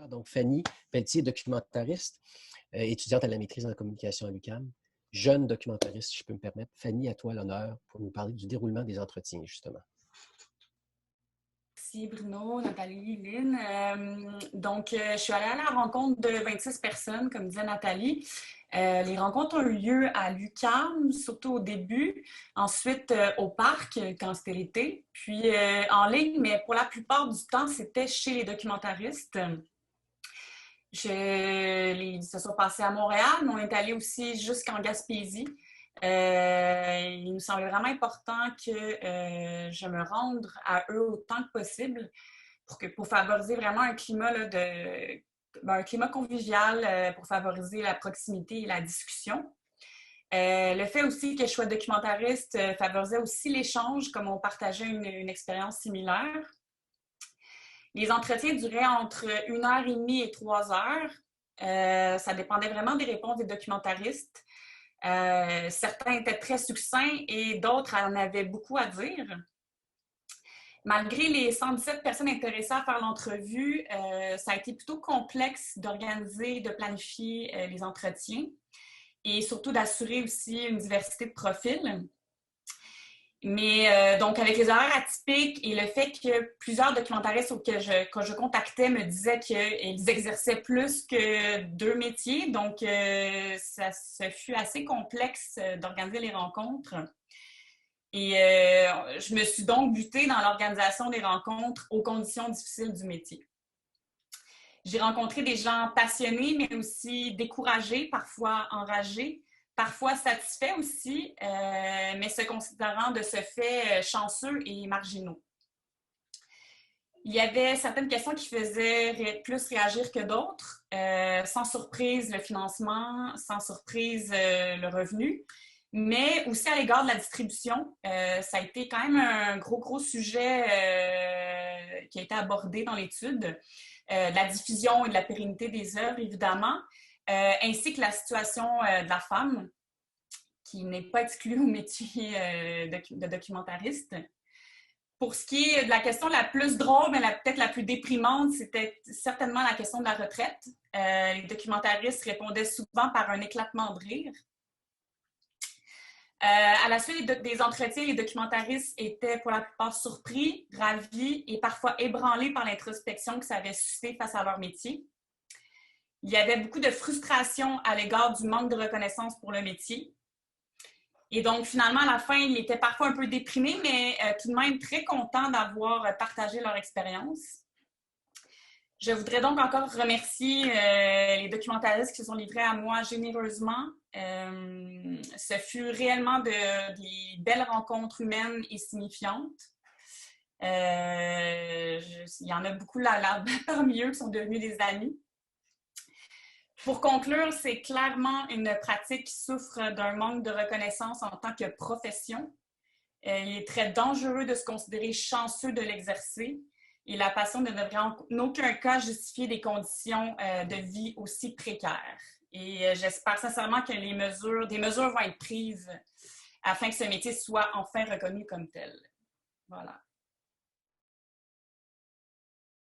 Donc, Fanny Pelletier, documentariste, étudiante à la maîtrise en communication à l'UQAM, jeune documentariste, si je peux me permettre. Fanny, à toi l'honneur pour nous parler du déroulement des entretiens, justement. Merci Bruno, Nathalie, Lynn. Je suis allée à la rencontre de 26 personnes, comme disait Nathalie. Les rencontres ont eu lieu à l'UQAM, surtout au début, ensuite au parc quand c'était l'été, puis en ligne, mais pour la plupart du temps, c'était chez les documentaristes. Ils se sont passés à Montréal, mais on est allé aussi jusqu'en Gaspésie. Il me semblait vraiment important que je me rende à eux autant que possible pour favoriser vraiment un climat un climat convivial pour favoriser la proximité et la discussion. Le fait aussi que je sois documentariste favorisait aussi l'échange, comme on partageait une expérience similaire. Les entretiens duraient entre 1h30 et 3 heures. Ça dépendait vraiment des réponses des documentaristes. Certains étaient très succincts et d'autres en avaient beaucoup à dire. Malgré les 117 personnes intéressées à faire l'entrevue, ça a été plutôt complexe d'organiser, de planifier les entretiens et surtout d'assurer aussi une diversité de profils. Mais donc, avec les horaires atypiques et le fait que plusieurs documentaristes que je contactais me disaient qu'ils exerçaient plus que 2 métiers, donc ça fut assez complexe d'organiser les rencontres. Et je me suis donc butée dans l'organisation des rencontres aux conditions difficiles du métier. J'ai rencontré des gens passionnés, mais aussi découragés, parfois enragés, parfois satisfaits aussi, mais se considérant de ce fait chanceux et marginaux. Il y avait certaines questions qui faisaient plus réagir que d'autres. Sans surprise, le financement, sans surprise, le revenu, mais aussi à l'égard de la distribution. Ça a été quand même un gros sujet qui a été abordé dans l'étude. De la diffusion et de la pérennité des œuvres, évidemment, ainsi que la situation de la femme, qui n'est pas exclue au métier de documentariste. Pour ce qui est de la question la plus drôle, mais peut-être la plus déprimante, c'était certainement la question de la retraite. Les documentaristes répondaient souvent par un éclatement de rire. À la suite des entretiens, les documentaristes étaient pour la plupart surpris, ravis et parfois ébranlés par l'introspection que ça avait suscité face à leur métier. Il y avait beaucoup de frustration à l'égard du manque de reconnaissance pour le métier. Et donc, finalement, à la fin, ils étaient parfois un peu déprimés, mais tout de même très contents d'avoir partagé leur expérience. Je voudrais donc encore remercier les documentaristes qui se sont livrés à moi généreusement. Ce fut réellement des belles rencontres humaines et signifiantes. Il y en a beaucoup là parmi eux qui sont devenus des amis. Pour conclure, c'est clairement une pratique qui souffre d'un manque de reconnaissance en tant que profession. Il est très dangereux de se considérer chanceux de l'exercer. Et la passion ne devrait en aucun cas justifier des conditions de vie aussi précaires. Et j'espère sincèrement que des mesures vont être prises afin que ce métier soit enfin reconnu comme tel. Voilà.